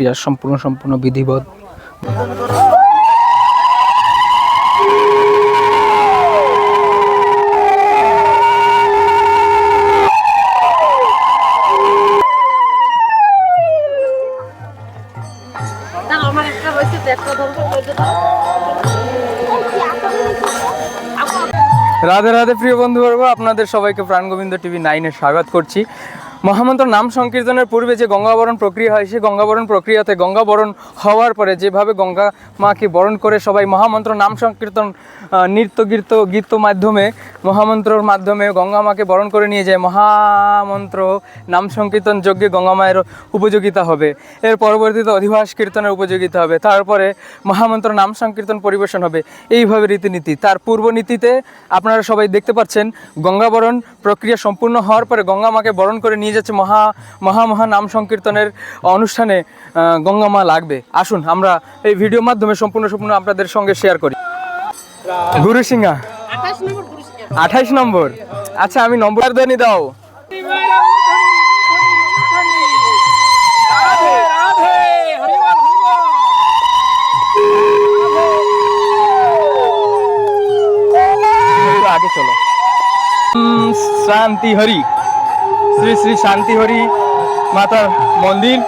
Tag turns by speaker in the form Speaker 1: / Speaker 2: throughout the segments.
Speaker 1: প্রক্রিয়া সম্পূর্ণ বিধিবদ্ধ। রাধে রাধে প্রিয় বন্ধুবর্গ, আপনাদের সবাইকে প্রাণগোবিন্দ টিভি 9-এ স্বাগত করছি। মহামন্ত্র নাম সংকীর্তনের পূর্বে যে গঙ্গাবরণ প্রক্রিয়া হয়, সেই গঙ্গাবরণ প্রক্রিয়াতে গঙ্গাবরণ হওয়ার পরে যেভাবে গঙ্গা মাকে বরণ করে সবাই মহামন্ত্র নাম সংকীর্তন নৃত্য গীত মাধ্যমে মহামন্ত্রর মাধ্যমে গঙ্গা মাকে বরণ করে নিয়ে যায়, মহামন্ত্র নাম সংকীর্তন যজ্ঞে গঙ্গা মায়ের উপযোগিতা হবে। এর পরবর্তীতে অধিবাস কীর্তনের উপযোগিতা হবে, তারপরে মহামন্ত্র নাম সংকীর্তন পরিবেশন হবে। এইভাবে রীতিনীতি। তার পূর্বনীতিতে আপনারা সবাই দেখতে পাচ্ছেন, গঙ্গাবরণ প্রক্রিয়া সম্পূর্ণ হওয়ার পরে গঙ্গা মাকে বরণ করে নিয়ে যাচ্ছে মহা নাম সংকীর্তনের অনুষ্ঠানে গঙ্গা মা লাগবে। আসুন আমরা এই ভিডিওর মাধ্যমে সম্পূর্ণ আপনাদের সঙ্গে শেয়ার করি। গুরুসিংহা 28 নম্বর। আচ্ছা, আমি নম্বর দেনি দাও। আগে চলো। শান্তি হরি, শ্রী শ্রী শান্তি হরি মাতার মন্দির।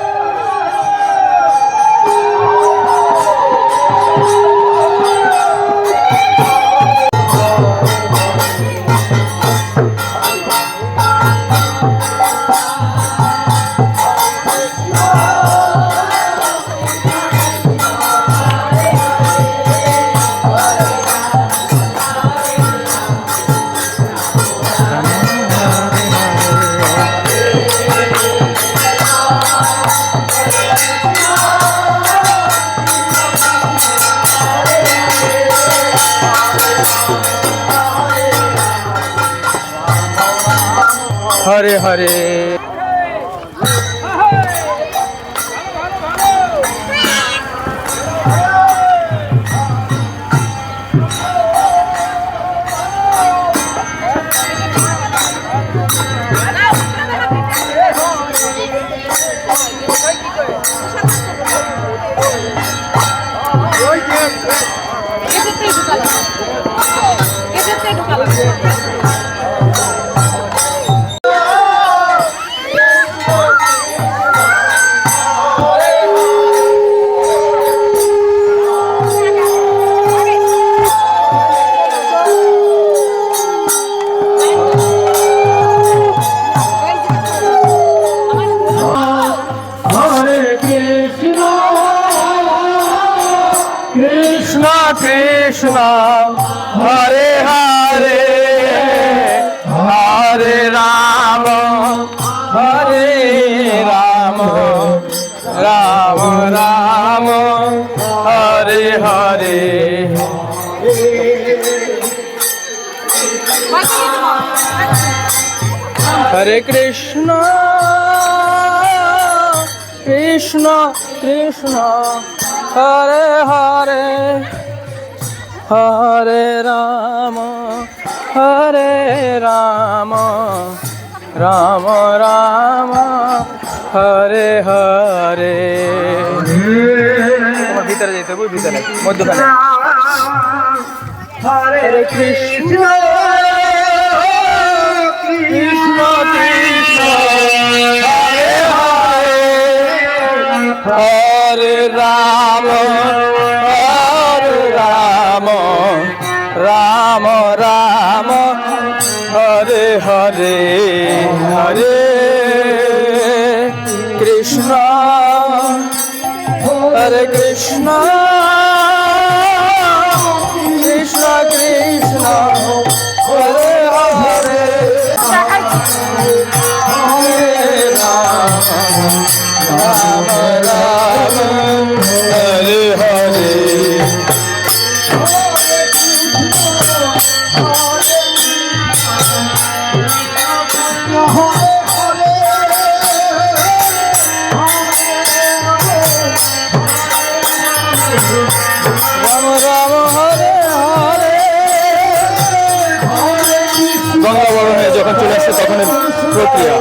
Speaker 1: হরে হরে কৃষ্ণ হরে হরে হরে রাম রাম রাম হরে হরে। হরে কৃষ্ণ কৃষ্ণ কৃষ্ণ হরে হরে হরে রাম রাম রাম হরে হরে। তোমার ভিতরে যেতে হবে, ভিতরে মধ্যখানে। হরে কৃষ্ণ কৃষ্ণ কৃষ্ণ হরে হরে হরে রাম রাম রাম হরে হরে হরে কৃষ্ণ হরে কৃষ্ণ কৃষ্ণ কৃষ্ণ হরে হরে রাম রাম হরে হরে। গঙ্গাবরণে যখন চলে আসছে তখনের প্রক্রিয়া।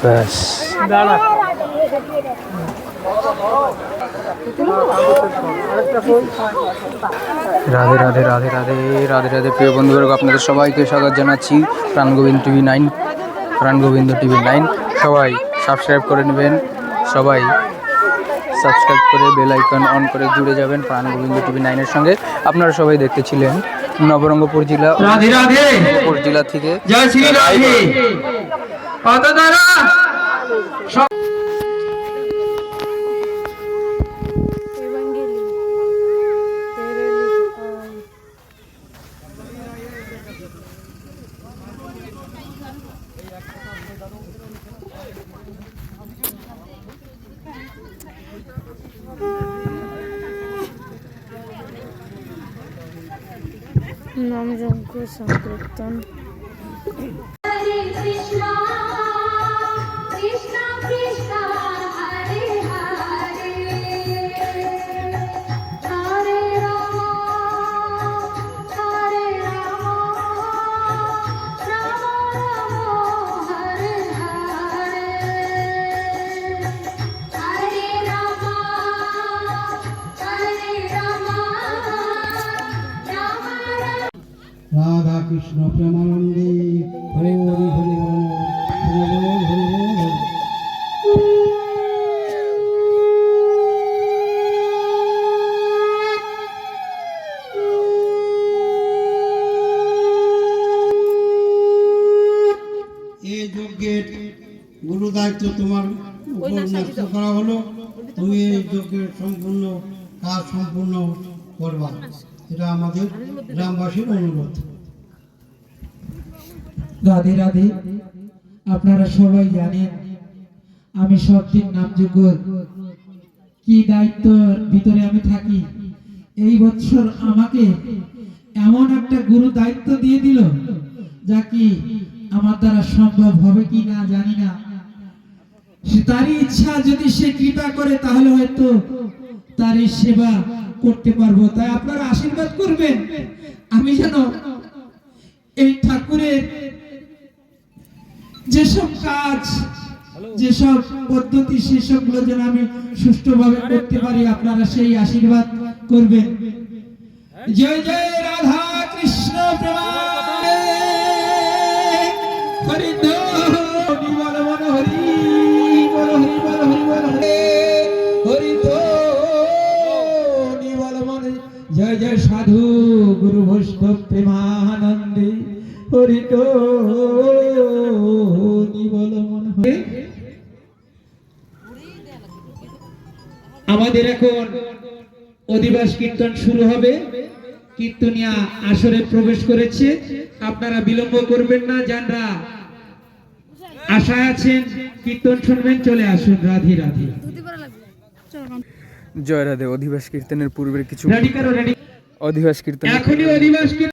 Speaker 1: ব্যাস। রাধে রাধে রাধে রাধে রাধে রাধে প্রিয় বন্ধুবর্গ, আপনাদের সবাইকে স্বাগত জানাচ্ছি প্রাণগোবিন্দ টিভি 9, প্রাণগোবিন্দ টিভি 9। সবাই সাবস্ক্রাইব করে নেবেন, সবাই সাবস্ক্রাইব করে বেল আইকন অন করে জুড়ে যাবেন প্রাণগোবিন্দ টিভি 9-এর সঙ্গে। আপনারা সবাই দেখতেছিলেন নবরঙ্গপুর জেলা,
Speaker 2: রাধে রাধে
Speaker 1: নবরঙ্গপুর জেলা থেকে।
Speaker 2: জয় শ্রী রাধে। কত দ্বারা
Speaker 3: নাম যজ্ঞ সংকীর্তন।
Speaker 4: हरे कृष्णा कृष्णा कृष्णा हरे हरे हरे राम हरे राम राम राम हरे हरे हरे राम राम
Speaker 5: राधा कृष्ण प्रेमानंदे हरि हरि हरि बोल हरि बोल हरि बोल। এই যজ্ঞের গুরু দায়িত্ব তোমার উপর ন্যস্ত করা হলো, তুমি এই যজ্ঞের সম্পূর্ণ কাজ সম্পূর্ণ করবা, এটা আমাদের গ্রামবাসীর অনুরোধ।
Speaker 6: রাধে রাধে। আপনারা সবাই জানেন আমি সবদিন নামযোগ্য কি দায়িত্বের ভিতরে আমি থাকি। এই বছর আমাকে এমন একটা গুরু দায়িত্ব দিয়ে দিল, যা কি আমার দ্বারা সম্ভব হবে কি না জানি না। তারই ইচ্ছা, যদি সে কৃপা করে তাহলে হয়তো তারই সেবা করতে পারবো। তাই আপনারা আশীর্বাদ করবেন আমি যেন এই ঠাকুরের যেসব কাজ, যেসব পদ্ধতি, সেসবগুলো যেন আমি সুষ্ঠুভাবে করতে পারি। আপনারা সেই আশীর্বাদ করবেন। জয় জয় রাধা কৃষ্ণ প্রেমানন্দে হরি বল বল হরি বল হরি বল হরি বল হরি বল বল। জয় জয় সাধু গুরু বৈষ্ণব প্রেমানন্দে হরি বল মন। আমাদের এখন অধিবাস কীর্তন শুরু হবে। কীর্তনিয়া আসরে প্রবেশ করেছে, আপনারা বিলম্ব করবেন না। যারা আশায় আছেন কীর্তন শুনবেন, চলে আসুন। রাধে রাধে।
Speaker 1: জয় রাধে। অধিবাস কীর্তনের পূর্বের কিছু
Speaker 6: রেডি করো, রেডি।
Speaker 1: অধিবাস কীর্তন
Speaker 6: এখনই অধিবাস কীর্তন